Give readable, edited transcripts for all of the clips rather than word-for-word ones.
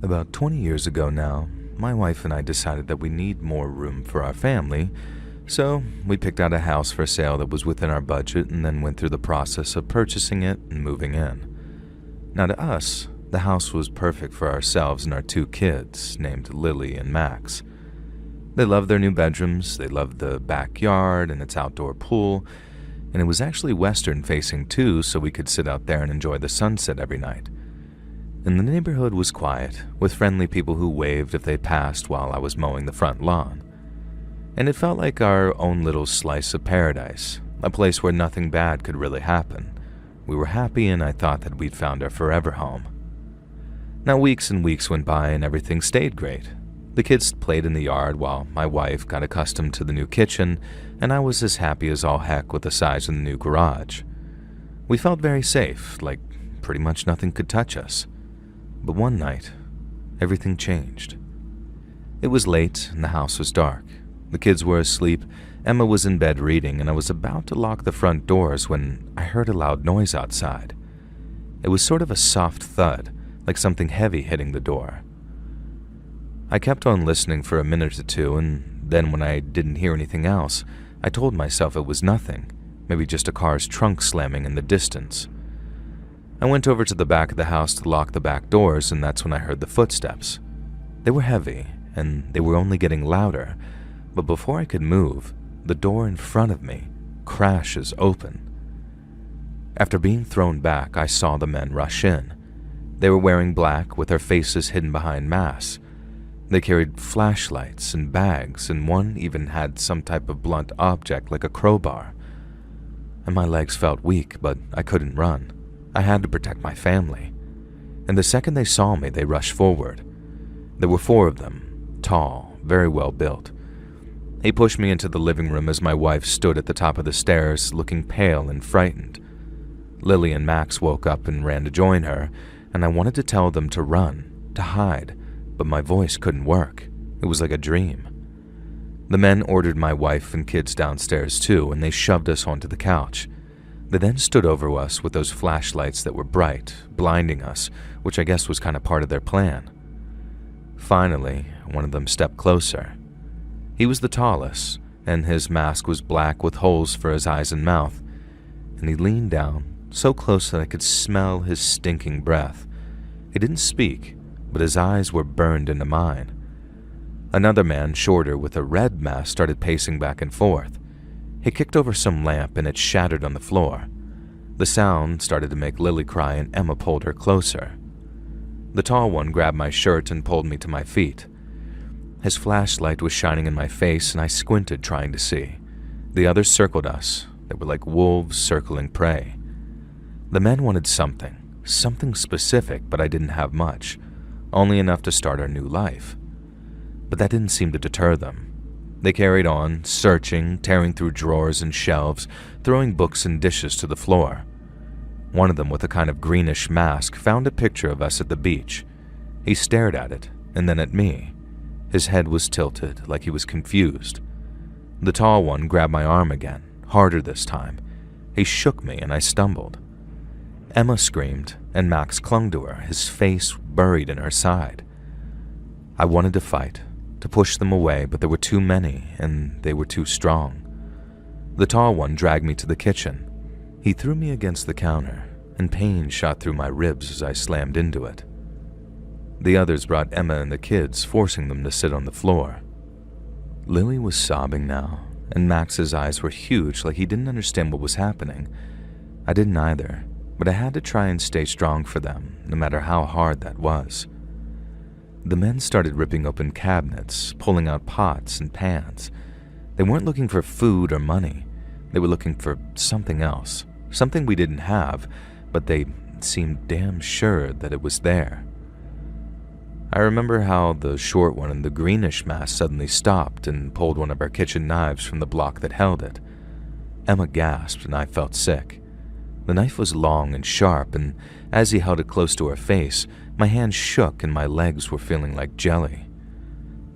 About 20 years ago now, my wife and I decided that we need more room for our family, so we picked out a house for sale that was within our budget and then went through the process of purchasing it and moving in. Now to us, the house was perfect for ourselves and our two kids, named Lily and Max. They loved their new bedrooms, they loved the backyard and its outdoor pool, and it was actually western facing too, so we could sit out there and enjoy the sunset every night. And the neighborhood was quiet, with friendly people who waved if they passed while I was mowing the front lawn. And it felt like our own little slice of paradise, a place where nothing bad could really happen. We were happy and I thought that we'd found our forever home. Now weeks and weeks went by and everything stayed great. The kids played in the yard while my wife got accustomed to the new kitchen, and I was as happy as all heck with the size of the new garage. We felt very safe, like pretty much nothing could touch us. But one night, everything changed. It was late and the house was dark. The kids were asleep, Emma was in bed reading, and I was about to lock the front doors when I heard a loud noise outside. It was sort of a soft thud, like something heavy hitting the door. I kept on listening for a minute or two, and then when I didn't hear anything else, I told myself it was nothing, maybe just a car's trunk slamming in the distance. I went over to the back of the house to lock the back doors, and that's when I heard the footsteps. They were heavy, and they were only getting louder, but before I could move, the door in front of me crashes open. After being thrown back, I saw the men rush in. They were wearing black with their faces hidden behind masks. They carried flashlights and bags, and one even had some type of blunt object like a crowbar. And my legs felt weak, but I couldn't run. I had to protect my family. And the second they saw me, they rushed forward. There were 4 of them, tall, very well built. He pushed me into the living room as my wife stood at the top of the stairs, looking pale and frightened. Lily and Max woke up and ran to join her, and I wanted to tell them to run, to hide, but my voice couldn't work. It was like a dream. The men ordered my wife and kids downstairs too, and they shoved us onto the couch. They then stood over us with those flashlights that were bright, blinding us, which I guess was kind of part of their plan. Finally, one of them stepped closer. He was the tallest, and his mask was black with holes for his eyes and mouth, and he leaned down, so close that I could smell his stinking breath. He didn't speak, but his eyes were burned into mine. Another man, shorter, with a red mask, started pacing back and forth. He kicked over some lamp and it shattered on the floor. The sound started to make Lily cry and Emma pulled her closer. The tall one grabbed my shirt and pulled me to my feet. His flashlight was shining in my face and I squinted trying to see. The others circled us. They were like wolves circling prey. The men wanted something specific, but I didn't have much, only enough to start our new life. But that didn't seem to deter them. They carried on, searching, tearing through drawers and shelves, throwing books and dishes to the floor. One of them, with a kind of greenish mask, found a picture of us at the beach. He stared at it, and then at me. His head was tilted, like he was confused. The tall one grabbed my arm again, harder this time. He shook me, and I stumbled. Emma screamed, and Max clung to her, his face buried in her side. I wanted to fight, to push them away, but there were too many, and they were too strong. The tall one dragged me to the kitchen. He threw me against the counter, and pain shot through my ribs as I slammed into it. The others brought Emma and the kids, forcing them to sit on the floor. Lily was sobbing now, and Max's eyes were huge, like he didn't understand what was happening. I didn't either, but I had to try and stay strong for them, no matter how hard that was. The men started ripping open cabinets, pulling out pots and pans. They weren't looking for food or money. They were looking for something else, something we didn't have, but they seemed damn sure that it was there. I remember how the short one in the greenish mask suddenly stopped and pulled one of our kitchen knives from the block that held it. Emma gasped and I felt sick. The knife was long and sharp, and as he held it close to her face, my hands shook and my legs were feeling like jelly.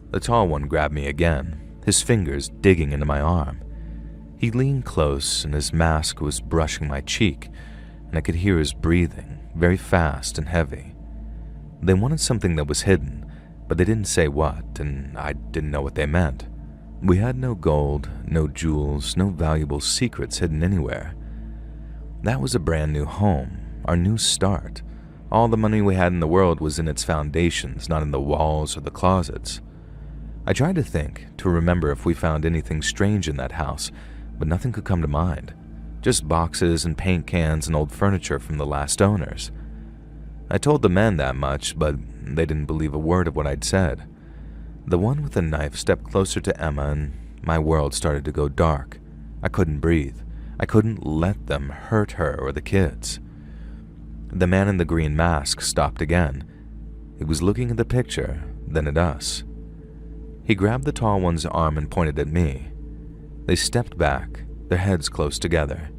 The tall one grabbed me again, his fingers digging into my arm. He leaned close and his mask was brushing my cheek, and I could hear his breathing, very fast and heavy. They wanted something that was hidden, but they didn't say what, and I didn't know what they meant. We had no gold, no jewels, no valuable secrets hidden anywhere. That was a brand new home, our new start. All the money we had in the world was in its foundations, not in the walls or the closets. I tried to think, to remember if we found anything strange in that house, but nothing could come to mind. Just boxes and paint cans and old furniture from the last owners. I told the men that much, but they didn't believe a word of what I'd said. The one with the knife stepped closer to Emma, and my world started to go dark. I couldn't breathe. I couldn't let them hurt her or the kids. The man in the green mask stopped again. He was looking at the picture, then at us. He grabbed the tall one's arm and pointed at me. They stepped back, their heads close together.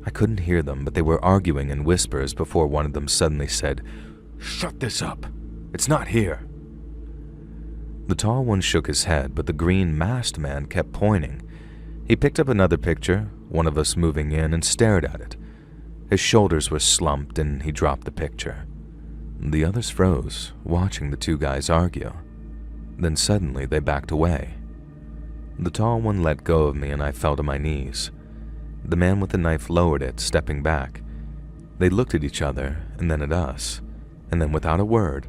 I couldn't hear them, but they were arguing in whispers before one of them suddenly said, "Shut this up! It's not here!" The tall one shook his head, but the green masked man kept pointing. He picked up another picture, one of us moving in, and stared at it. His shoulders were slumped, and he dropped the picture. The others froze, watching the two guys argue. Then suddenly they backed away. The tall one let go of me, and I fell to my knees. The man with the knife lowered it, stepping back. They looked at each other, and then at us, and then without a word,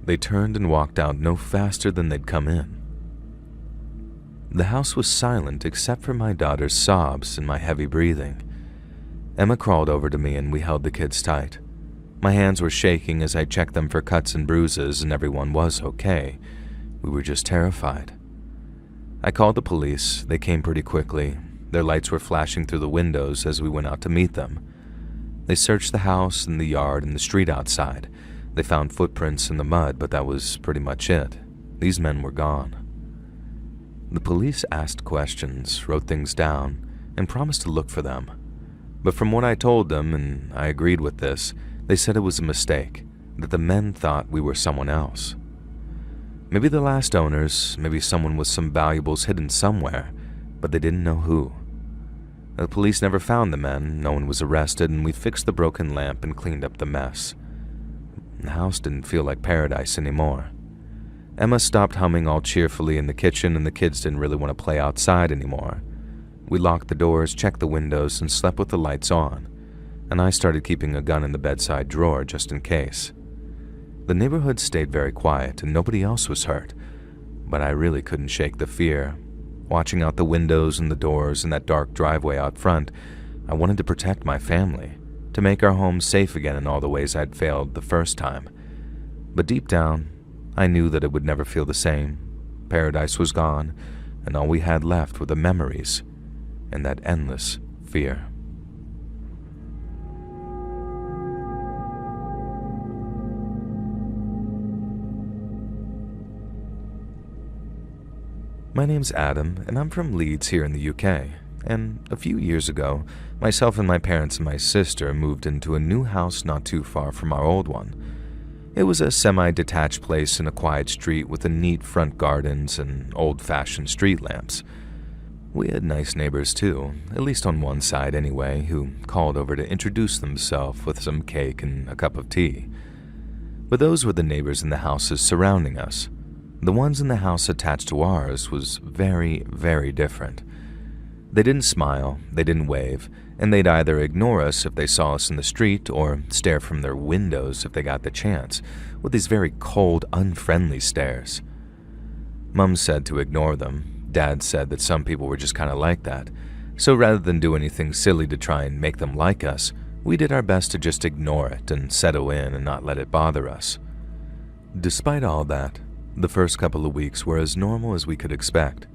they turned and walked out no faster than they'd come in. The house was silent except for my daughter's sobs and my heavy breathing. Emma crawled over to me and we held the kids tight. My hands were shaking as I checked them for cuts and bruises, and everyone was okay. We were just terrified. I called the police. They came pretty quickly. Their lights were flashing through the windows as we went out to meet them. They searched the house and the yard and the street outside. They found footprints in the mud, but that was pretty much it. These men were gone. The police asked questions, wrote things down, and promised to look for them. But from what I told them, and I agreed with this, they said it was a mistake, that the men thought we were someone else. Maybe the last owners, maybe someone with some valuables hidden somewhere, but they didn't know who. The police never found the men, no one was arrested, and we fixed the broken lamp and cleaned up the mess. The house didn't feel like paradise anymore. Emma stopped humming all cheerfully in the kitchen, and the kids didn't really want to play outside anymore. We locked the doors, checked the windows, and slept with the lights on, and I started keeping a gun in the bedside drawer just in case. The neighborhood stayed very quiet, and nobody else was hurt, but I really couldn't shake the fear. Watching out the windows and the doors and that dark driveway out front, I wanted to protect my family, to make our home safe again in all the ways I'd failed the first time. But deep down, I knew that it would never feel the same. Paradise was gone, and all we had left were the memories and that endless fear. My name's Adam, and I'm from Leeds here in the UK. And a few years ago, myself and my parents and my sister moved into a new house not too far from our old one. It was a semi-detached place in a quiet street with a neat front gardens and old-fashioned street lamps. We had nice neighbors too, at least on one side anyway, who called over to introduce themselves with some cake and a cup of tea. But those were the neighbors in the houses surrounding us. The ones in the house attached to ours was very, very different. They didn't smile, they didn't wave, and they'd either ignore us if they saw us in the street or stare from their windows if they got the chance, with these very cold, unfriendly stares. Mum said to ignore them. Dad said that some people were just kind of like that, so rather than do anything silly to try and make them like us, we did our best to just ignore it and settle in and not let it bother us. Despite all that, the first couple of weeks were as normal as we could expect.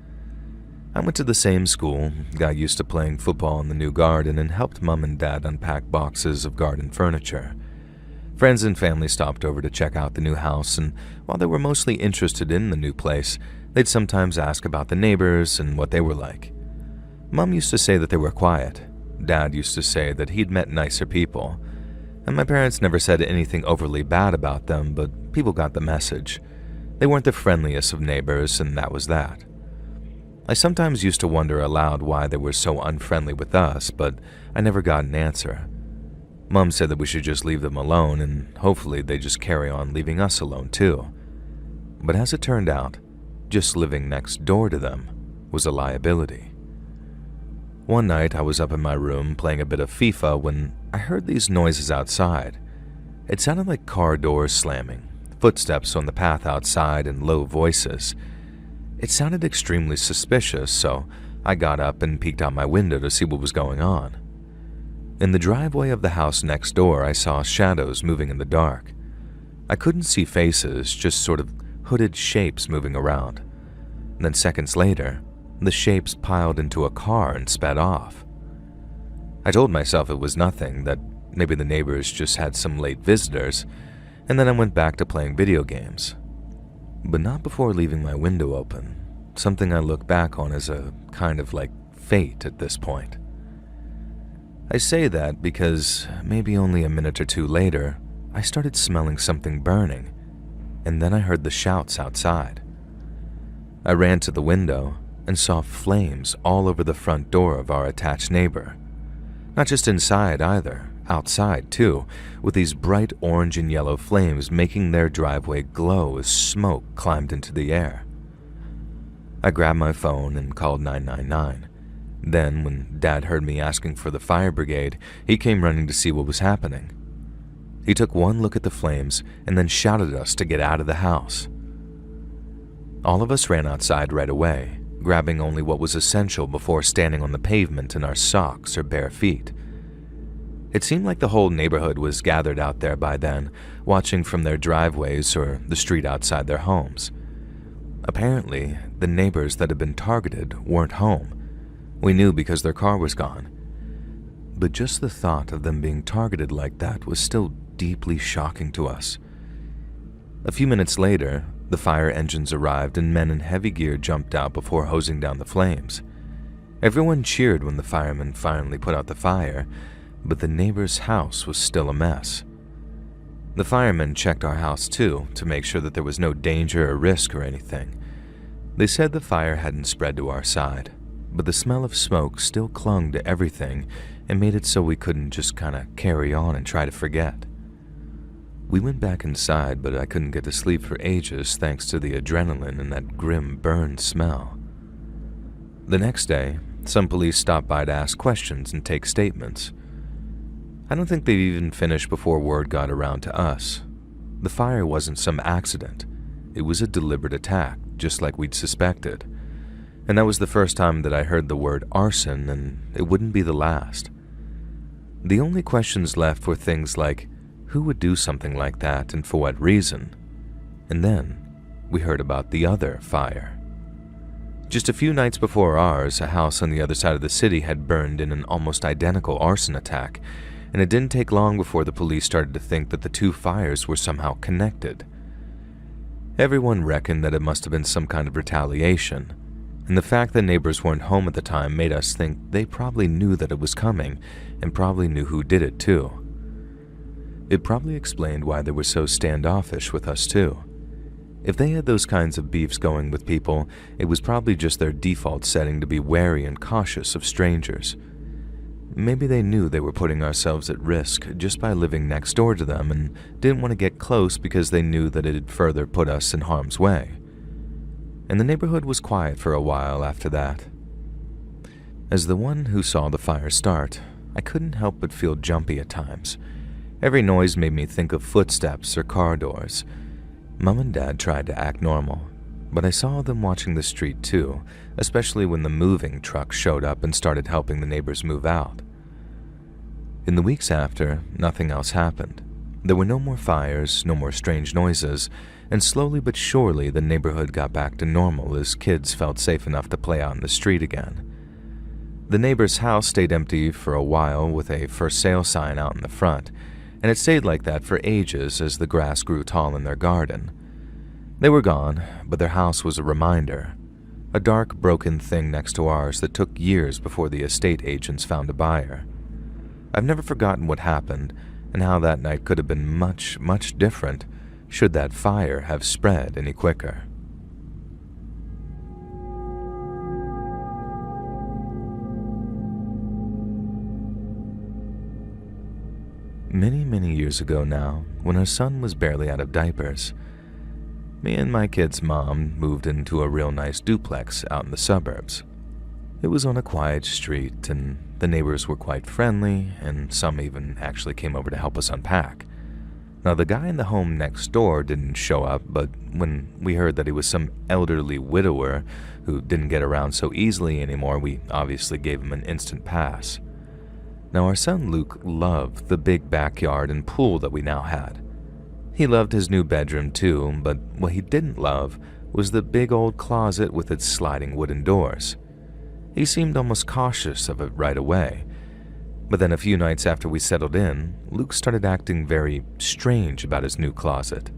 I went to the same school, got used to playing football in the new garden, and helped Mum and Dad unpack boxes of garden furniture. Friends and family stopped over to check out the new house, and while they were mostly interested in the new place, they'd sometimes ask about the neighbors and what they were like. Mum used to say that they were quiet. Dad used to say that he'd met nicer people. And my parents never said anything overly bad about them, but people got the message. They weren't the friendliest of neighbors, and that was that. I sometimes used to wonder aloud why they were so unfriendly with us, but I never got an answer. Mom said that we should just leave them alone and hopefully they just carry on leaving us alone too. But as it turned out, just living next door to them was a liability. One night I was up in my room playing a bit of FIFA when I heard these noises outside. It sounded like car doors slamming, footsteps on the path outside, and low voices. It sounded extremely suspicious, so I got up and peeked out my window to see what was going on. In the driveway of the house next door, I saw shadows moving in the dark. I couldn't see faces, just sort of hooded shapes moving around. And then seconds later, the shapes piled into a car and sped off. I told myself it was nothing, that maybe the neighbors just had some late visitors, and then I went back to playing video games. But not before leaving my window open, something I look back on as a kind of like fate at this point. I say that because maybe only a minute or two later, I started smelling something burning, and then I heard the shouts outside. I ran to the window and saw flames all over the front door of our attached neighbor. Not just inside either, outside too, with these bright orange and yellow flames making their driveway glow as smoke climbed into the air. I grabbed my phone and called 999. Then, when Dad heard me asking for the fire brigade, he came running to see what was happening. He took one look at the flames and then shouted at us to get out of the house. All of us ran outside right away, grabbing only what was essential before standing on the pavement in our socks or bare feet. It seemed like the whole neighborhood was gathered out there by then, watching from their driveways or the street outside their homes. Apparently, the neighbors that had been targeted weren't home. We knew because their car was gone. But just the thought of them being targeted like that was still deeply shocking to us. A few minutes later, the fire engines arrived and men in heavy gear jumped out before hosing down the flames. Everyone cheered when the firemen finally put out the fire, but the neighbor's house was still a mess. The firemen checked our house too to make sure that there was no danger or risk or anything. They said the fire hadn't spread to our side, but the smell of smoke still clung to everything and made it so we couldn't just kind of carry on and try to forget. We went back inside, but I couldn't get to sleep for ages thanks to the adrenaline and that grim burn smell. The next day, some police stopped by to ask questions and take statements. I don't think they even finished before word got around to us. The fire wasn't some accident. It was a deliberate attack, just like we'd suspected. And that was the first time that I heard the word arson, and it wouldn't be the last. The only questions left were things like, who would do something like that and for what reason? And then we heard about the other fire. Just a few nights before ours, a house on the other side of the city had burned in an almost identical arson attack, and it didn't take long before the police started to think that the two fires were somehow connected. Everyone reckoned that it must have been some kind of retaliation, and the fact that neighbors weren't home at the time made us think they probably knew that it was coming and probably knew who did it too. It probably explained why they were so standoffish with us too. If they had those kinds of beefs going with people, it was probably just their default setting to be wary and cautious of strangers. Maybe they knew they were putting ourselves at risk just by living next door to them and didn't want to get close because they knew that it'd further put us in harm's way. And the neighborhood was quiet for a while after that. As the one who saw the fire start, I couldn't help but feel jumpy at times. Every noise made me think of footsteps or car doors. Mom and Dad tried to act normal, but I saw them watching the street too, especially when the moving truck showed up and started helping the neighbors move out. In the weeks after, nothing else happened. There were no more fires, no more strange noises, and slowly but surely the neighborhood got back to normal as kids felt safe enough to play out in the street again. The neighbor's house stayed empty for a while with a for sale sign out in the front, and it stayed like that for ages as the grass grew tall in their garden. They were gone, but their house was a reminder. A dark, broken thing next to ours that took years before the estate agents found a buyer. I've never forgotten what happened and how that night could have been much, much different should that fire have spread any quicker. Many years ago now, when our son was barely out of diapers, me and my kid's mom moved into a real nice duplex out in the suburbs. It was on a quiet street, and the neighbors were quite friendly, and some even actually came over to help us unpack. Now, the guy in the home next door didn't show up, but when we heard that he was some elderly widower who didn't get around so easily anymore, we obviously gave him an instant pass. Now, our son Luke loved the big backyard and pool that we now had. He loved his new bedroom too, but what he didn't love was the big old closet with its sliding wooden doors. He seemed almost cautious of it right away. But then a few nights after we settled in, Luke started acting very strange about his new closet.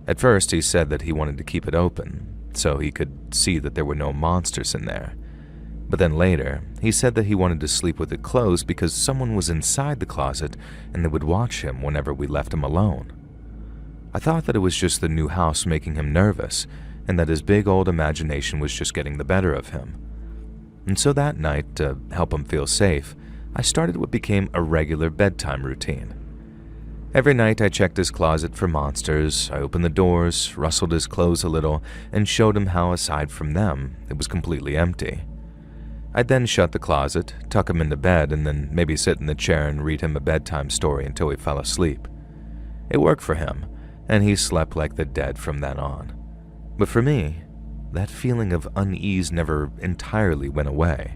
At first, he said that he wanted to keep it open, so he could see that there were no monsters in there. But then later, he said that he wanted to sleep with it closed because someone was inside the closet and they would watch him whenever we left him alone. I thought that it was just the new house making him nervous and that his big old imagination was just getting the better of him. And so that night, to help him feel safe, I started what became a regular bedtime routine. Every night I checked his closet for monsters, I opened the doors, rustled his clothes a little, and showed him how aside from them, it was completely empty. I'd then shut the closet, tuck him into bed, and then maybe sit in the chair and read him a bedtime story until he fell asleep. It worked for him, and he slept like the dead from then on. But for me, that feeling of unease never entirely went away.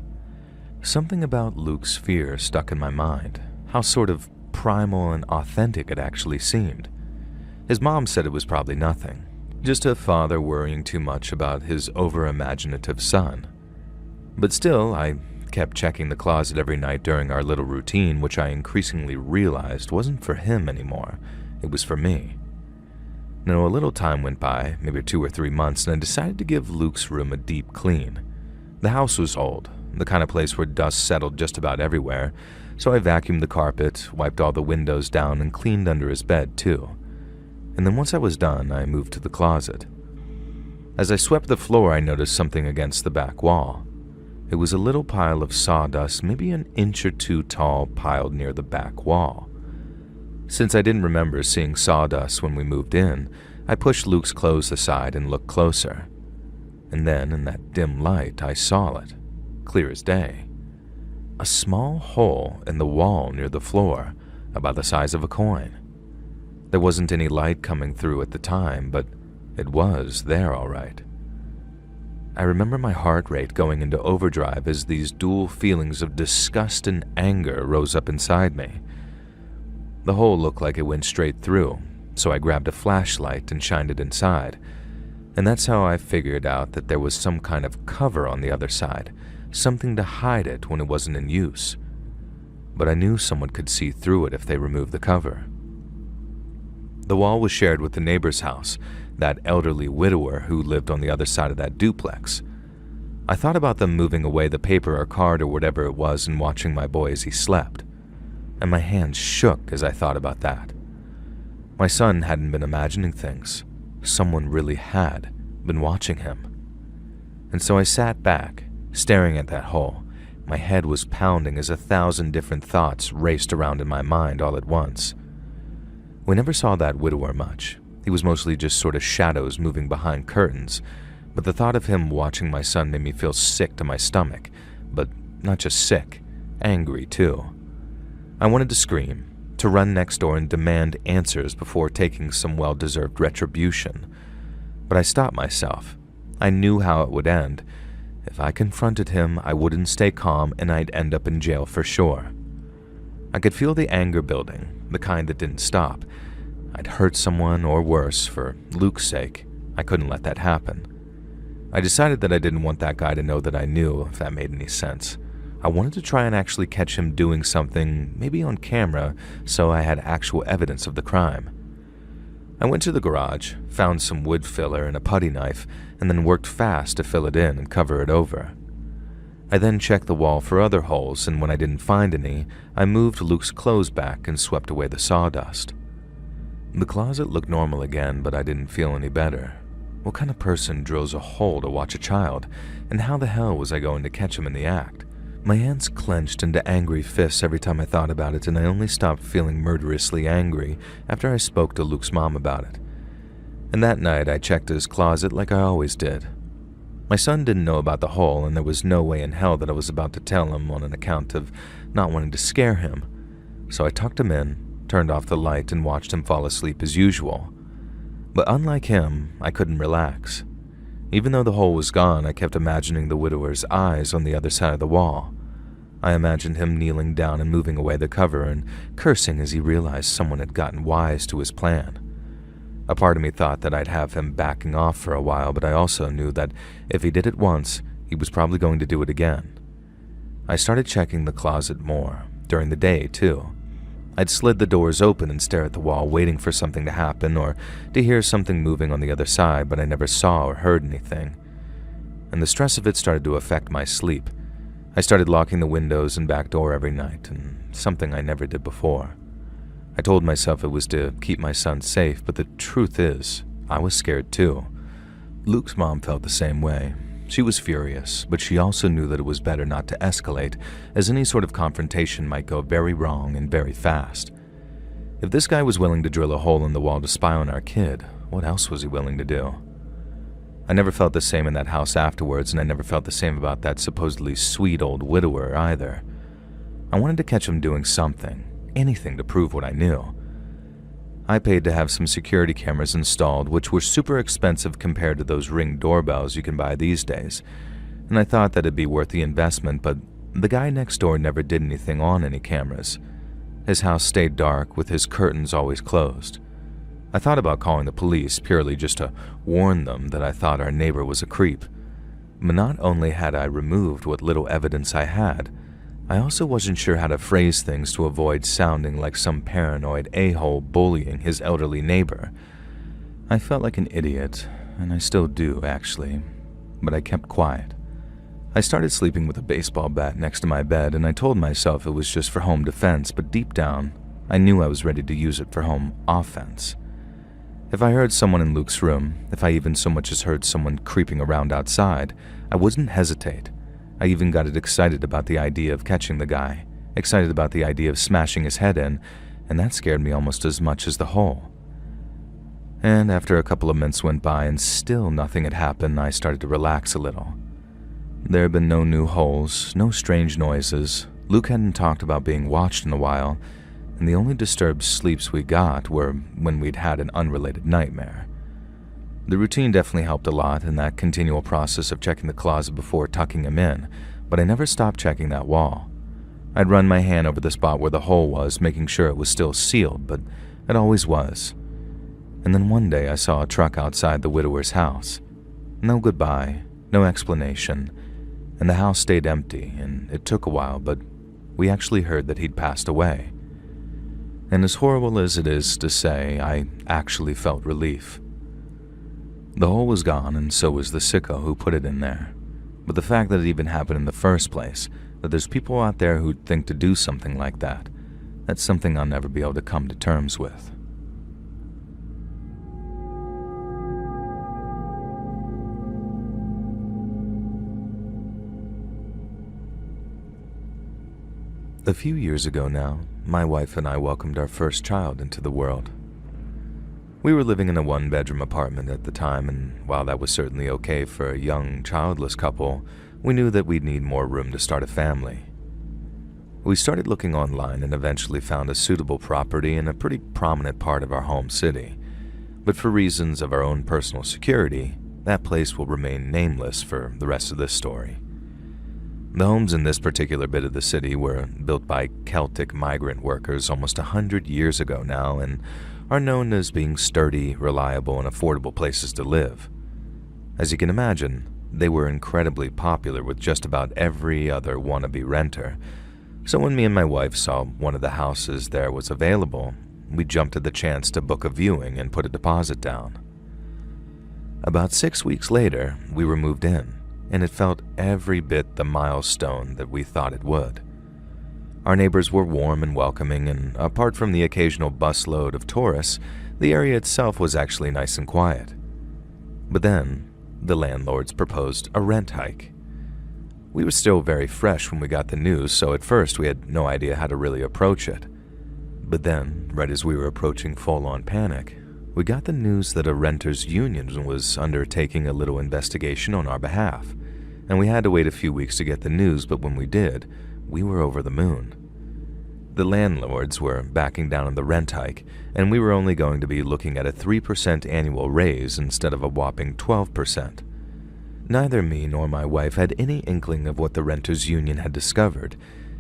Something about Luke's fear stuck in my mind, how sort of primal and authentic it actually seemed. His mom said it was probably nothing, just a father worrying too much about his over-imaginative son. But still, I kept checking the closet every night during our little routine, which I increasingly realized wasn't for him anymore, it was for me. Now, a little time went by, maybe 2 or 3 months, and I decided to give Luke's room a deep clean. The house was old, the kind of place where dust settled just about everywhere, so I vacuumed the carpet, wiped all the windows down, and cleaned under his bed too. And then once I was done, I moved to the closet. As I swept the floor, I noticed something against the back wall. It was a little pile of sawdust, maybe an inch or two tall, piled near the back wall. Since I didn't remember seeing sawdust when we moved in, I pushed Luke's clothes aside and looked closer. And then, in that dim light, I saw it, clear as day. A small hole in the wall near the floor, about the size of a coin. There wasn't any light coming through at the time, but it was there all right. I remember my heart rate going into overdrive as these dual feelings of disgust and anger rose up inside me. The hole looked like it went straight through, so I grabbed a flashlight and shined it inside, and that's how I figured out that there was some kind of cover on the other side, something to hide it when it wasn't in use. But I knew someone could see through it if they removed the cover. The wall was shared with the neighbor's house, that elderly widower who lived on the other side of that duplex. I thought about them moving away the paper or card or whatever it was and watching my boy as he slept, and my hands shook as I thought about that. My son hadn't been imagining things. Someone really had been watching him. And so I sat back, staring at that hole. My head was pounding as 1,000 different thoughts raced around in my mind all at once. We never saw that widower much. He was mostly just sort of shadows moving behind curtains, but the thought of him watching my son made me feel sick to my stomach, but not just sick, angry too. I wanted to scream, to run next door and demand answers before taking some well-deserved retribution. But I stopped myself. I knew how it would end. If I confronted him, I wouldn't stay calm and I'd end up in jail for sure. I could feel the anger building, the kind that didn't stop. I'd hurt someone, or worse, for Luke's sake. I couldn't let that happen. I decided that I didn't want that guy to know that I knew, if that made any sense. I wanted to try and actually catch him doing something, maybe on camera, so I had actual evidence of the crime. I went to the garage, found some wood filler and a putty knife, and then worked fast to fill it in and cover it over. I then checked the wall for other holes, and when I didn't find any, I moved Luke's clothes back and swept away the sawdust. The closet looked normal again, but I didn't feel any better. What kind of person drills a hole to watch a child, and how the hell was I going to catch him in the act? My hands clenched into angry fists every time I thought about it, and I only stopped feeling murderously angry after I spoke to Luke's mom about it. And that night, I checked his closet like I always did. My son didn't know about the hole, and there was no way in hell that I was about to tell him on an account of not wanting to scare him. So I tucked him in, turned off the light, and watched him fall asleep as usual. But unlike him, I couldn't relax. Even though the hole was gone, I kept imagining the widower's eyes on the other side of the wall. I imagined him kneeling down and moving away the cover and cursing as he realized someone had gotten wise to his plan. A part of me thought that I'd have him backing off for a while, but I also knew that if he did it once, he was probably going to do it again. I started checking the closet more, during the day too. I'd slid the doors open and stare at the wall, waiting for something to happen or to hear something moving on the other side, but I never saw or heard anything. And the stress of it started to affect my sleep. I started locking the windows and back door every night, and something I never did before. I told myself it was to keep my son safe, but the truth is, I was scared too. Luke's mom felt the same way. She was furious, but she also knew that it was better not to escalate, as any sort of confrontation might go very wrong and very fast. If this guy was willing to drill a hole in the wall to spy on our kid, what else was he willing to do? I never felt the same in that house afterwards, and I never felt the same about that supposedly sweet old widower either. I wanted to catch him doing something, anything to prove what I knew. I paid to have some security cameras installed, which were super expensive compared to those Ring doorbells you can buy these days, and I thought that it'd be worth the investment, but the guy next door never did anything on any cameras. His house stayed dark, with his curtains always closed. I thought about calling the police, purely just to warn them that I thought our neighbor was a creep. But not only had I removed what little evidence I had, I also wasn't sure how to phrase things to avoid sounding like some paranoid a-hole bullying his elderly neighbor. I felt like an idiot, and I still do, actually, but I kept quiet. I started sleeping with a baseball bat next to my bed, and I told myself it was just for home defense, but deep down, I knew I was ready to use it for home offense. If I heard someone in Luke's room, if I even so much as heard someone creeping around outside, I wouldn't hesitate. I even got excited about the idea of catching the guy, excited about the idea of smashing his head in, and that scared me almost as much as the hole. And after a couple of months went by and still nothing had happened, I started to relax a little. There had been no new holes, no strange noises. Luke hadn't talked about being watched in a while, and the only disturbed sleeps we got were when we'd had an unrelated nightmare. The routine definitely helped a lot in that continual process of checking the closet before tucking him in, but I never stopped checking that wall. I'd run my hand over the spot where the hole was, making sure it was still sealed, but it always was. And then one day I saw a truck outside the widower's house. No goodbye, no explanation, and the house stayed empty, and it took a while, but we actually heard that he'd passed away. And as horrible as it is to say, I actually felt relief. The hole was gone, and so was the sicko who put it in there. But the fact that it even happened in the first place, that there's people out there who'd think to do something like that, that's something I'll never be able to come to terms with. A few years ago now, my wife and I welcomed our first child into the world. We were living in a one-bedroom apartment at the time, and while that was certainly okay for a young, childless couple, we knew that we'd need more room to start a family. We started looking online and eventually found a suitable property in a pretty prominent part of our home city, but for reasons of our own personal security, that place will remain nameless for the rest of this story. The homes in this particular bit of the city were built by Celtic migrant workers almost 100 years ago now, and are known as being sturdy, reliable, and affordable places to live. As you can imagine, they were incredibly popular with just about every other wannabe renter, so when me and my wife saw one of the houses there was available, we jumped at the chance to book a viewing and put a deposit down. About 6 weeks later, we were moved in, and it felt every bit the milestone that we thought it would. Our neighbors were warm and welcoming, and apart from the occasional busload of tourists, the area itself was actually nice and quiet. But then, the landlords proposed a rent hike. We were still very fresh when we got the news, so at first we had no idea how to really approach it. But then, right as we were approaching full-on panic, we got the news that a renters' union was undertaking a little investigation on our behalf, and we had to wait a few weeks to get the news, but when we did, we were over the moon. The landlords were backing down on the rent hike, and we were only going to be looking at a 3% annual raise instead of a whopping 12%. Neither me nor my wife had any inkling of what the renters' union had discovered,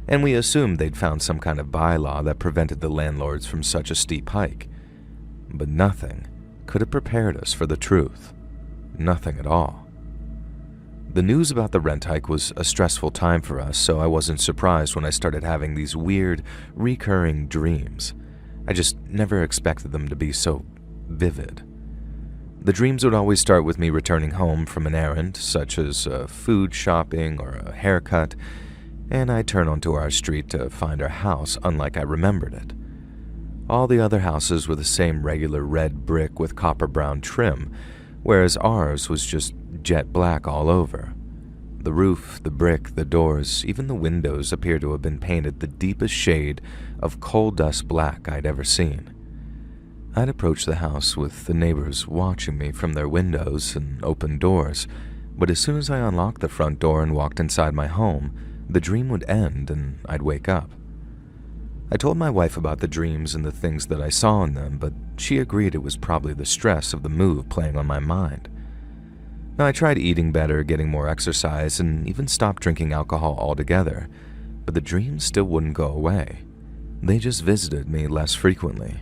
and we assumed they'd found some kind of bylaw that prevented the landlords from such a steep hike. But nothing could have prepared us for the truth. Nothing at all. The news about the rent hike was a stressful time for us, so I wasn't surprised when I started having these weird, recurring dreams. I just never expected them to be so vivid. The dreams would always start with me returning home from an errand, such as food shopping or a haircut, and I'd turn onto our street to find our house unlike I remembered it. All the other houses were the same regular red brick with copper brown trim, whereas ours was just jet black all over. The roof, the brick, the doors, even the windows appeared to have been painted the deepest shade of coal dust black I'd ever seen. I'd approach the house with the neighbors watching me from their windows and open doors, but as soon as I unlocked the front door and walked inside my home, the dream would end and I'd wake up. I told my wife about the dreams and the things that I saw in them, but she agreed it was probably the stress of the move playing on my mind. Now, I tried eating better, getting more exercise, and even stopped drinking alcohol altogether, but the dreams still wouldn't go away. They just visited me less frequently.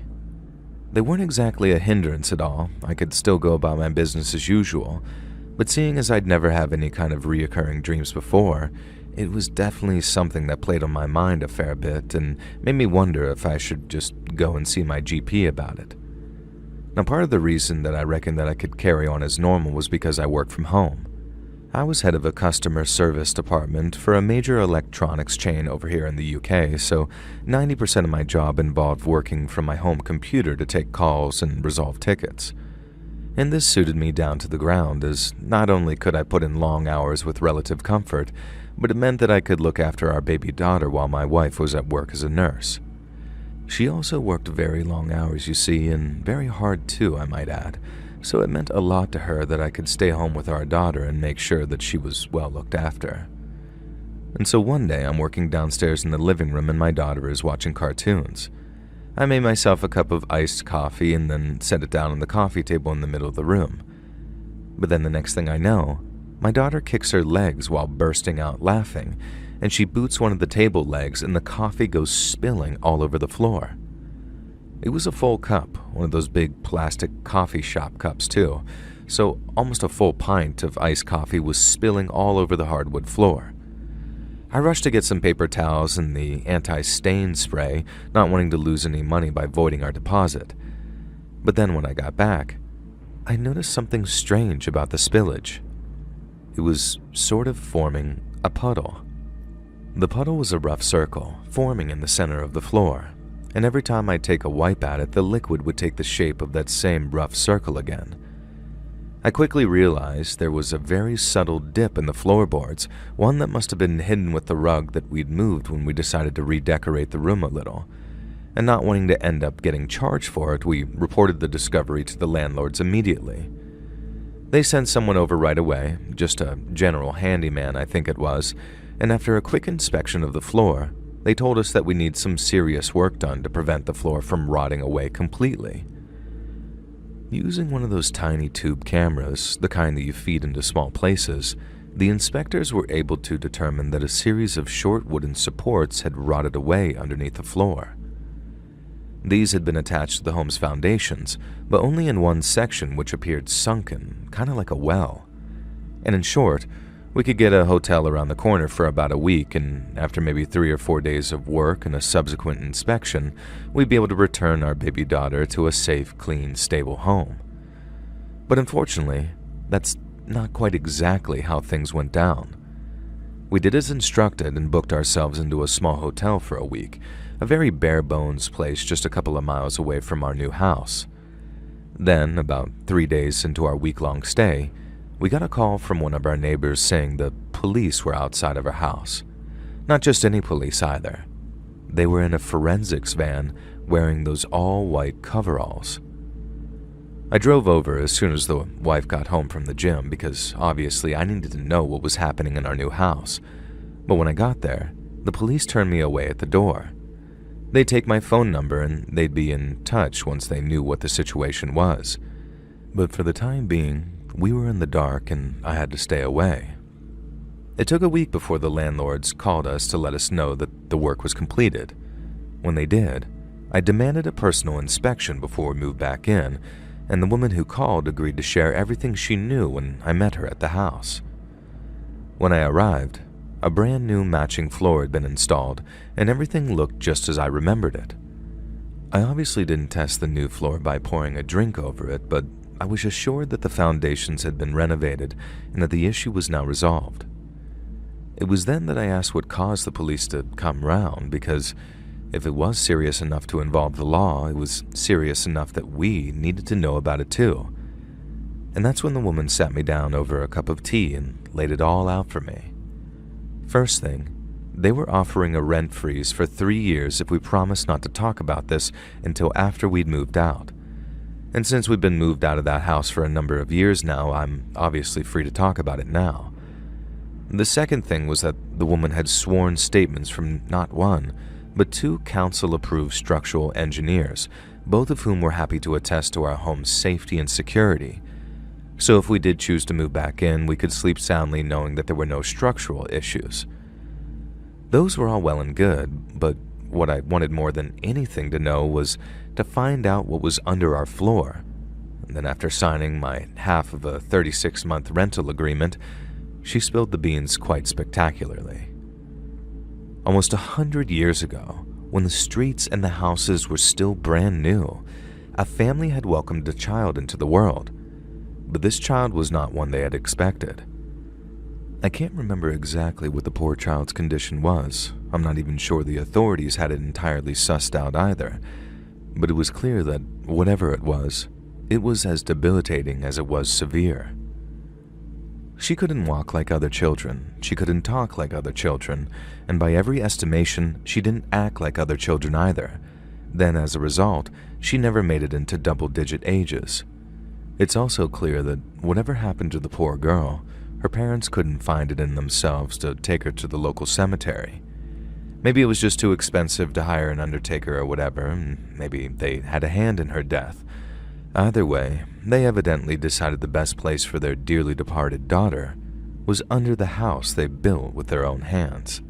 They weren't exactly a hindrance at all. I could still go about my business as usual, but seeing as I'd never have any kind of reoccurring dreams before, it was definitely something that played on my mind a fair bit and made me wonder if I should just go and see my GP about it. Now, part of the reason that I reckoned that I could carry on as normal was because I work from home. I was head of a customer service department for a major electronics chain over here in the UK, so 90% of my job involved working from my home computer to take calls and resolve tickets. And this suited me down to the ground, as not only could I put in long hours with relative comfort, but it meant that I could look after our baby daughter while my wife was at work as a nurse. She also worked very long hours, you see, and very hard too, I might add, so it meant a lot to her that I could stay home with our daughter and make sure that she was well looked after. And so one day I'm working downstairs in the living room and my daughter is watching cartoons. I made myself a cup of iced coffee and then set it down on the coffee table in the middle of the room. But then the next thing I know, my daughter kicks her legs while bursting out laughing, and she boots one of the table legs and the coffee goes spilling all over the floor. It was a full cup, one of those big plastic coffee shop cups too, so almost a full pint of iced coffee was spilling all over the hardwood floor. I rushed to get some paper towels and the anti-stain spray, not wanting to lose any money by voiding our deposit. But then when I got back, I noticed something strange about the spillage. It was sort of forming a puddle. The puddle was a rough circle, forming in the center of the floor, and every time I'd take a wipe at it, the liquid would take the shape of that same rough circle again. I quickly realized there was a very subtle dip in the floorboards, one that must have been hidden with the rug that we'd moved when we decided to redecorate the room a little. And not wanting to end up getting charged for it, we reported the discovery to the landlords immediately. They sent someone over right away, just a general handyman I think it was, and after a quick inspection of the floor, they told us that we need some serious work done to prevent the floor from rotting away completely. Using one of those tiny tube cameras, the kind that you feed into small places, the inspectors were able to determine that a series of short wooden supports had rotted away underneath the floor. These had been attached to the home's foundations, but only in one section which appeared sunken, kind of like a well. And in short, we could get a hotel around the corner for about a week, and after maybe 3 or 4 days of work and a subsequent inspection, we'd be able to return our baby daughter to a safe, clean, stable home. But unfortunately, that's not quite exactly how things went down. We did as instructed and booked ourselves into a small hotel for a week, a very bare-bones place just a couple of miles away from our new house. Then, about 3 days into our week-long stay, we got a call from one of our neighbors saying the police were outside of our house. Not just any police either. They were in a forensics van wearing those all-white coveralls. I drove over as soon as the wife got home from the gym because obviously I needed to know what was happening in our new house. But when I got there, the police turned me away at the door. They'd take my phone number and they'd be in touch once they knew what the situation was. But for the time being, we were in the dark and I had to stay away. It took a week before the landlords called us to let us know that the work was completed. When they did, I demanded a personal inspection before we moved back in, and the woman who called agreed to share everything she knew when I met her at the house. When I arrived, a brand new matching floor had been installed, and everything looked just as I remembered it. I obviously didn't test the new floor by pouring a drink over it, but I was assured that the foundations had been renovated and that the issue was now resolved. It was then that I asked what caused the police to come round, because if it was serious enough to involve the law, it was serious enough that we needed to know about it too. And that's when the woman sat me down over a cup of tea and laid it all out for me. First thing, they were offering a rent freeze for 3 years if we promised not to talk about this until after we'd moved out. And since we've been moved out of that house for a number of years now, I'm obviously free to talk about it now. The second thing was that the woman had sworn statements from not one, but 2 council-approved structural engineers, both of whom were happy to attest to our home's safety and security. So if we did choose to move back in, we could sleep soundly knowing that there were no structural issues. Those were all well and good, but what I wanted more than anything to know was to find out what was under our floor. And then after signing my half of a 36-month rental agreement, she spilled the beans quite spectacularly. Almost 100 years ago, when the streets and the houses were still brand new, a family had welcomed a child into the world. But this child was not one they had expected. I can't remember exactly what the poor child's condition was. I'm not even sure the authorities had it entirely sussed out either. But it was clear that whatever it was as debilitating as it was severe. She couldn't walk like other children, she couldn't talk like other children, and by every estimation, she didn't act like other children either. Then, as a result, she never made it into double-digit ages. It's also clear that whatever happened to the poor girl, her parents couldn't find it in themselves to take her to the local cemetery. Maybe it was just too expensive to hire an undertaker or whatever, and maybe they had a hand in her death. Either way, they evidently decided the best place for their dearly departed daughter was under the house they built with their own hands.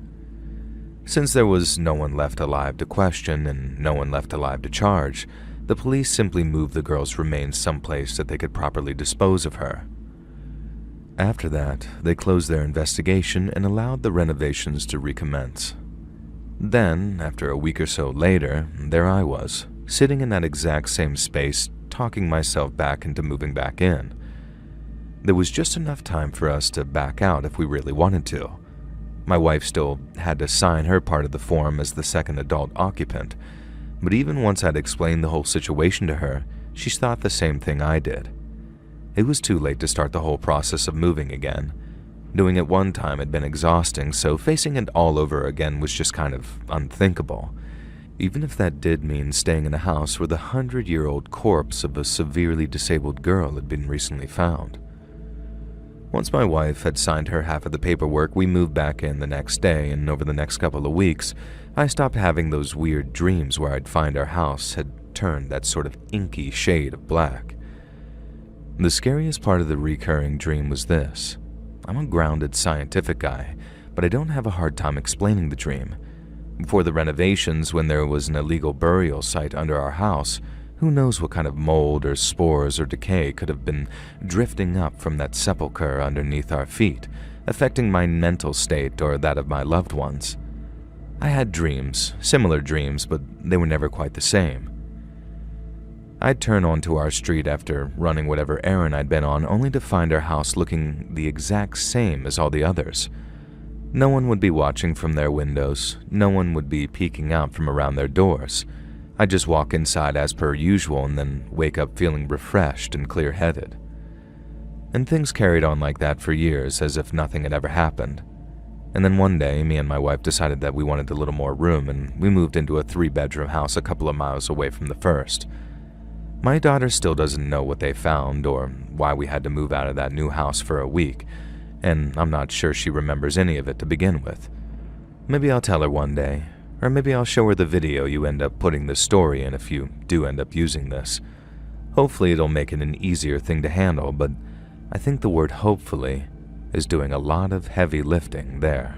Since there was no one left alive to question and no one left alive to charge, the police simply moved the girl's remains someplace that they could properly dispose of her. After that, they closed their investigation and allowed the renovations to recommence. Then, after a week or so later, there I was, sitting in that exact same space, talking myself back into moving back in. There was just enough time for us to back out if we really wanted to. My wife still had to sign her part of the form as the second adult occupant, but even once I'd explained the whole situation to her, she thought the same thing I did. It was too late to start the whole process of moving again. Doing it one time had been exhausting, so facing it all over again was just kind of unthinkable. Even if that did mean staying in a house where the 100-year-old corpse of a severely disabled girl had been recently found. Once my wife had signed her half of the paperwork, we moved back in the next day, and over the next couple of weeks, I stopped having those weird dreams where I'd find our house had turned that sort of inky shade of black. The scariest part of the recurring dream was this. I'm a grounded scientific guy, but I don't have a hard time explaining the dream. Before the renovations, when there was an illegal burial site under our house, who knows what kind of mold or spores or decay could have been drifting up from that sepulcher underneath our feet, affecting my mental state or that of my loved ones. I had dreams, similar dreams, but they were never quite the same. I'd turn onto our street after running whatever errand I'd been on, only to find our house looking the exact same as all the others. No one would be watching from their windows, no one would be peeking out from around their doors. I'd just walk inside as per usual and then wake up feeling refreshed and clear-headed. And things carried on like that for years, as if nothing had ever happened. And then one day, me and my wife decided that we wanted a little more room, and we moved into a 3-bedroom house a couple of miles away from the first. My daughter still doesn't know what they found or why we had to move out of that new house for a week, and I'm not sure she remembers any of it to begin with. Maybe I'll tell her one day, or maybe I'll show her the video you end up putting this story in if you do end up using this. Hopefully it'll make it an easier thing to handle, but I think the word hopefully is doing a lot of heavy lifting there.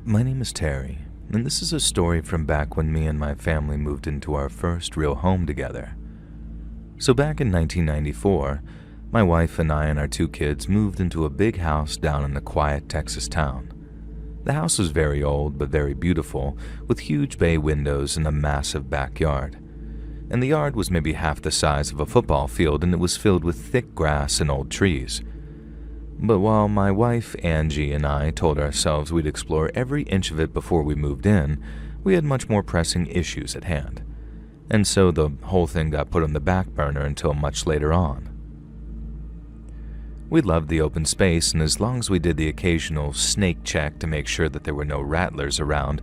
My name is Terry, and this is a story from back when me and my family moved into our first real home together. So back in 1994, my wife and I and our 2 kids moved into a big house down in a quiet Texas town. The house was very old but very beautiful, with huge bay windows and a massive backyard. And the yard was maybe half the size of a football field, and it was filled with thick grass and old trees. But while my wife, Angie, and I told ourselves we'd explore every inch of it before we moved in, we had much more pressing issues at hand. And so the whole thing got put on the back burner until much later on. We loved the open space, and as long as we did the occasional snake check to make sure that there were no rattlers around,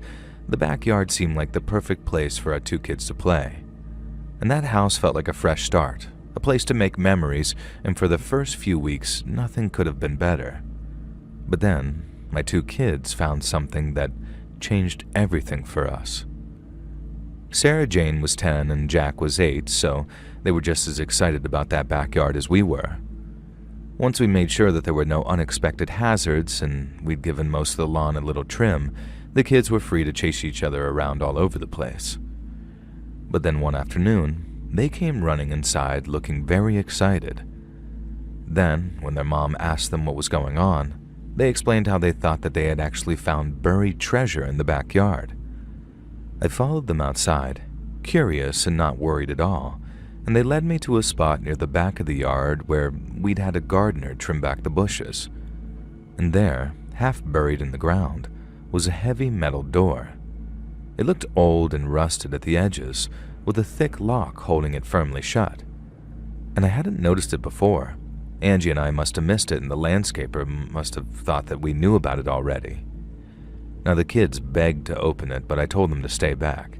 the backyard seemed like the perfect place for our 2 kids to play. And that house felt like a fresh start, a place to make memories, and for the first few weeks, nothing could have been better. But then, my 2 kids found something that changed everything for us. Sarah Jane was 10 and Jack was 8, so they were just as excited about that backyard as we were. Once we made sure that there were no unexpected hazards and we'd given most of the lawn a little trim, the kids were free to chase each other around all over the place. But then one afternoon, they came running inside looking very excited. Then, when their mom asked them what was going on, they explained how they thought that they had actually found buried treasure in the backyard. I followed them outside, curious and not worried at all, and they led me to a spot near the back of the yard where we'd had a gardener trim back the bushes. And there, half buried in the ground, was a heavy metal door. It looked old and rusted at the edges, with a thick lock holding it firmly shut. And I hadn't noticed it before. Angie and I must have missed it, and the landscaper must have thought that we knew about it already. Now the kids begged to open it, but I told them to stay back.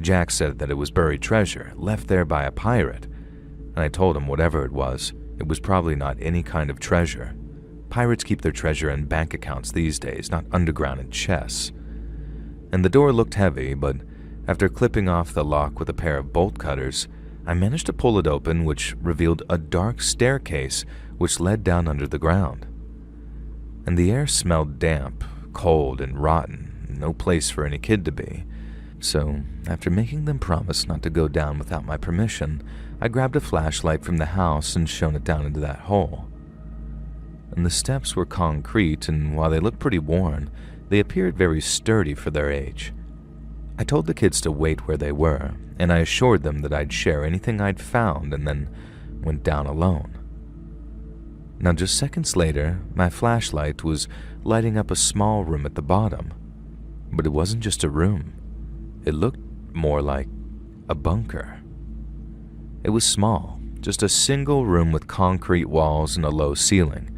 Jack said that it was buried treasure, left there by a pirate, and I told him whatever it was probably not any kind of treasure. Pirates keep their treasure in bank accounts these days, not underground in chests. And the door looked heavy, but after clipping off the lock with a pair of bolt cutters, I managed to pull it open, which revealed a dark staircase which led down under the ground. And the air smelled damp, cold, and rotten, no place for any kid to be. So, after making them promise not to go down without my permission, I grabbed a flashlight from the house and shone it down into that hole. And the steps were concrete, and while they looked pretty worn, they appeared very sturdy for their age. I told the kids to wait where they were, and I assured them that I'd share anything I'd found and then went down alone. Now just seconds later, my flashlight was lighting up a small room at the bottom. But it wasn't just a room. It looked more like a bunker. It was small, just a single room with concrete walls and a low ceiling.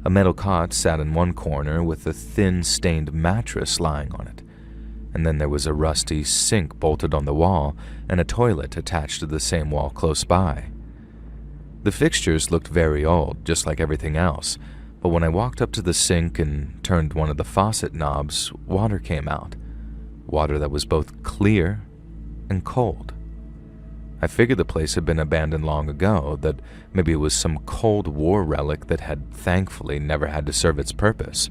A metal cot sat in one corner with a thin, stained mattress lying on it. And then there was a rusty sink bolted on the wall and a toilet attached to the same wall close by. The fixtures looked very old, just like everything else, but when I walked up to the sink and turned one of the faucet knobs, water came out. Water that was both clear and cold. I figured the place had been abandoned long ago, that maybe it was some Cold War relic that had thankfully never had to serve its purpose.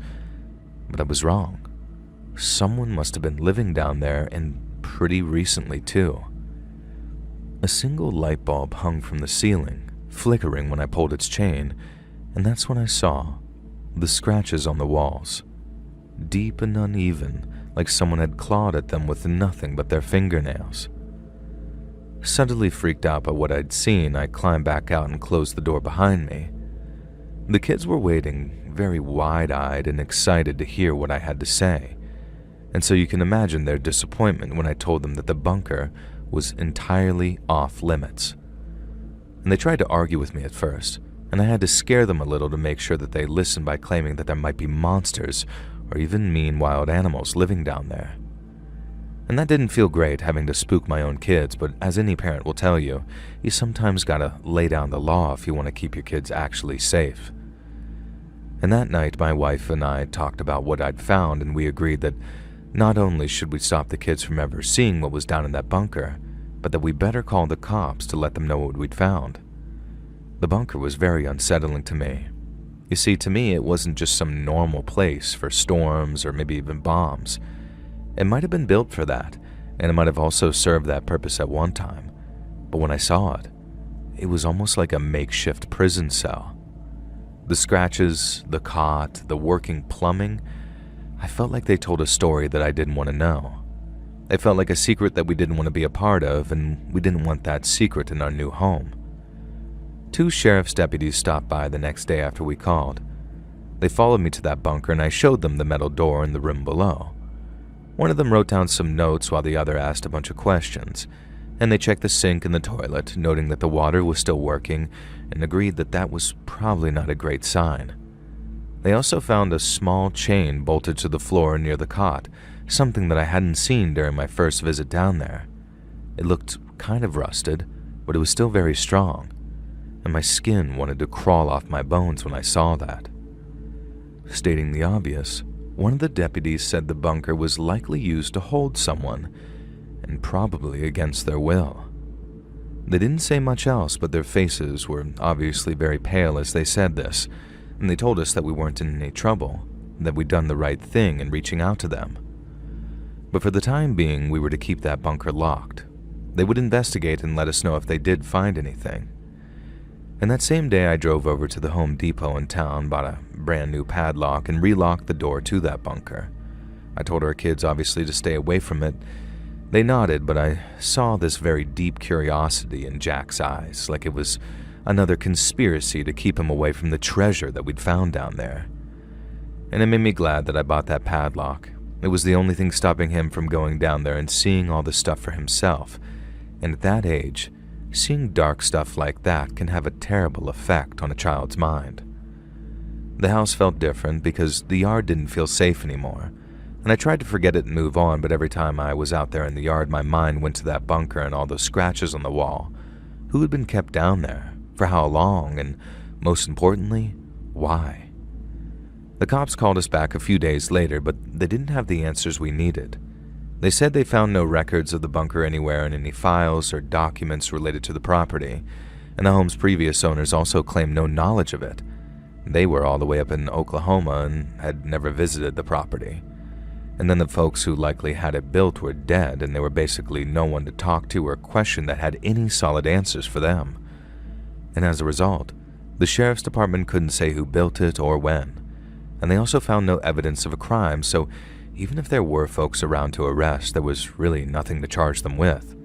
But I was wrong. Someone must have been living down there, and pretty recently too. A single light bulb hung from the ceiling, flickering when I pulled its chain, and that's when I saw the scratches on the walls. Deep and uneven, like someone had clawed at them with nothing but their fingernails. Suddenly freaked out by what I'd seen, I climbed back out and closed the door behind me. The kids were waiting, very wide-eyed and excited to hear what I had to say. And so you can imagine their disappointment when I told them that the bunker was entirely off limits. And they tried to argue with me at first, and I had to scare them a little to make sure that they listened by claiming that there might be monsters or even mean wild animals living down there. And that didn't feel great, having to spook my own kids, but as any parent will tell you, you sometimes gotta lay down the law if you want to keep your kids actually safe. And that night, my wife and I talked about what I'd found, and we agreed that not only should we stop the kids from ever seeing what was down in that bunker, but that we better call the cops to let them know what we'd found. The bunker was very unsettling to me. You see, to me, it wasn't just some normal place for storms or maybe even bombs. It might have been built for that, and it might have also served that purpose at one time. But when I saw it, it was almost like a makeshift prison cell. The scratches, the cot, the working plumbing, I felt like they told a story that I didn't want to know. It felt like a secret that we didn't want to be a part of, and we didn't want that secret in our new home. 2 sheriff's deputies stopped by the next day after we called. They followed me to that bunker, and I showed them the metal door in the room below. One of them wrote down some notes while the other asked a bunch of questions, and they checked the sink and the toilet, noting that the water was still working, and agreed that that was probably not a great sign. They also found a small chain bolted to the floor near the cot, something that I hadn't seen during my first visit down there. It looked kind of rusted, but it was still very strong, and my skin wanted to crawl off my bones when I saw that. Stating the obvious, one of the deputies said the bunker was likely used to hold someone, and probably against their will. They didn't say much else, but their faces were obviously very pale as they said this, and they told us that we weren't in any trouble, that we'd done the right thing in reaching out to them. But for the time being, we were to keep that bunker locked. They would investigate and let us know if they did find anything. And that same day, I drove over to the Home Depot in town, bought a brand new padlock, and relocked the door to that bunker. I told our kids obviously to stay away from it. They nodded, but I saw this very deep curiosity in Jack's eyes, like it was another conspiracy to keep him away from the treasure that we'd found down there. And it made me glad that I bought that padlock. It was the only thing stopping him from going down there and seeing all the stuff for himself. And at that age, seeing dark stuff like that can have a terrible effect on a child's mind. The house felt different because the yard didn't feel safe anymore, and I tried to forget it and move on, but every time I was out there in the yard, my mind went to that bunker and all those scratches on the wall. Who had been kept down there? For how long? And most importantly, why? The cops called us back a few days later, but they didn't have the answers we needed. They said they found no records of the bunker anywhere in any files or documents related to the property, and the home's previous owners also claimed no knowledge of it. They were all the way up in Oklahoma and had never visited the property. And then the folks who likely had it built were dead, and there were basically no one to talk to or question that had any solid answers for them. And as a result, the sheriff's department couldn't say who built it or when. And they also found no evidence of a crime, so even if there were folks around to arrest, there was really nothing to charge them with.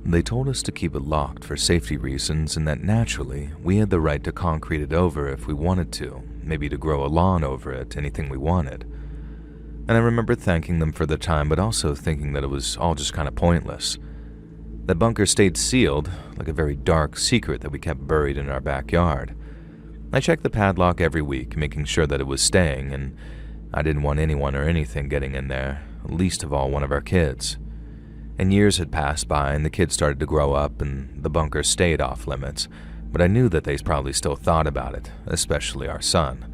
They told us to keep it locked for safety reasons, and that naturally, we had the right to concrete it over if we wanted to, maybe to grow a lawn over it, anything we wanted. And I remember thanking them for the time, but also thinking that it was all just kind of pointless. That bunker stayed sealed, like a very dark secret that we kept buried in our backyard. I checked the padlock every week, making sure that it was staying, and I didn't want anyone or anything getting in there, least of all one of our kids. And years had passed by, and the kids started to grow up, and the bunker stayed off limits, but I knew that they probably still thought about it, especially our son.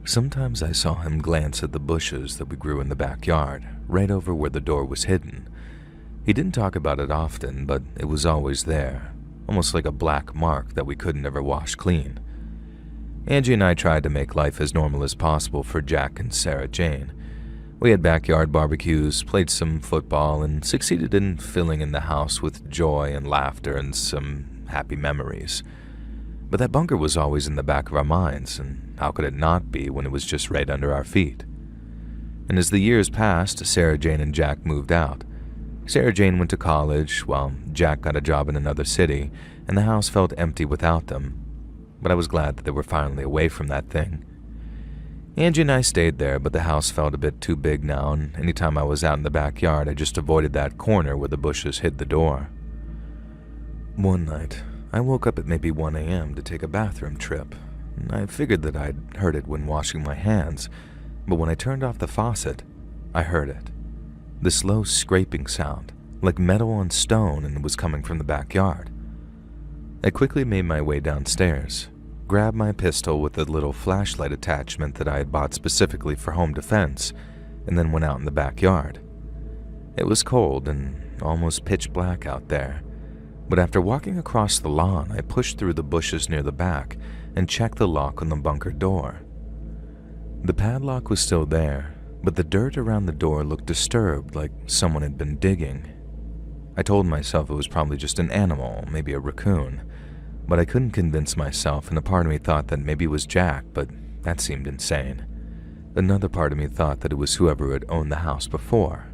Sometimes I saw him glance at the bushes that we grew in the backyard, right over where the door was hidden. He didn't talk about it often, but it was always there, almost like a black mark that we couldn't ever wash clean. Angie and I tried to make life as normal as possible for Jack and Sarah Jane. We had backyard barbecues, played some football, and succeeded in filling in the house with joy and laughter and some happy memories. But that bunker was always in the back of our minds, and how could it not be when it was just right under our feet? And as the years passed, Sarah Jane and Jack moved out. Sarah Jane went to college, while Jack got a job in another city, and the house felt empty without them. But I was glad that they were finally away from that thing. Angie and I stayed there, but the house felt a bit too big now, and anytime I was out in the backyard, I just avoided that corner where the bushes hid the door. One night, I woke up at maybe 1 a.m. to take a bathroom trip. I figured that I'd heard it when washing my hands, but when I turned off the faucet, I heard it. This low scraping sound, like metal on stone, and it was coming from the backyard. I quickly made my way downstairs, grabbed my pistol with the little flashlight attachment that I had bought specifically for home defense, and then went out in the backyard. It was cold and almost pitch black out there, but after walking across the lawn, I pushed through the bushes near the back and checked the lock on the bunker door. The padlock was still there, but the dirt around the door looked disturbed, like someone had been digging. I told myself it was probably just an animal, maybe a raccoon, but I couldn't convince myself, and a part of me thought that maybe it was Jack, but that seemed insane. Another part of me thought that it was whoever had owned the house before,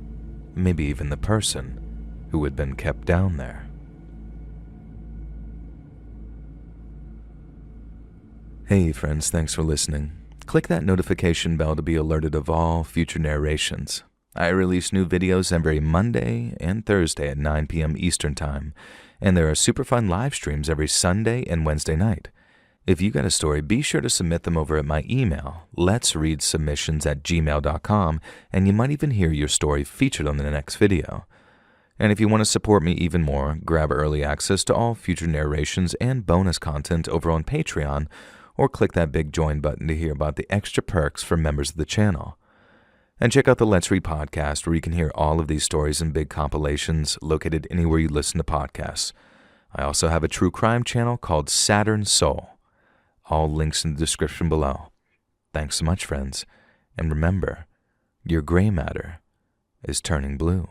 maybe even the person who had been kept down there. Hey friends, thanks for listening. Click that notification bell to be alerted of all future narrations. I release new videos every Monday and Thursday at 9 p.m. Eastern Time, and there are super fun live streams every Sunday and Wednesday night. If you got a story, be sure to submit them over at my email, letsreadsubmissions@gmail.com, and you might even hear your story featured on the next video. And if you want to support me even more, grab early access to all future narrations and bonus content over on Patreon, or click that big join button to hear about the extra perks for members of the channel. And check out the Let's Read podcast, where you can hear all of these stories in big compilations located anywhere you listen to podcasts. I also have a true crime channel called Saturn Soul. All links in the description below. Thanks so much, friends. And remember, your gray matter is turning blue.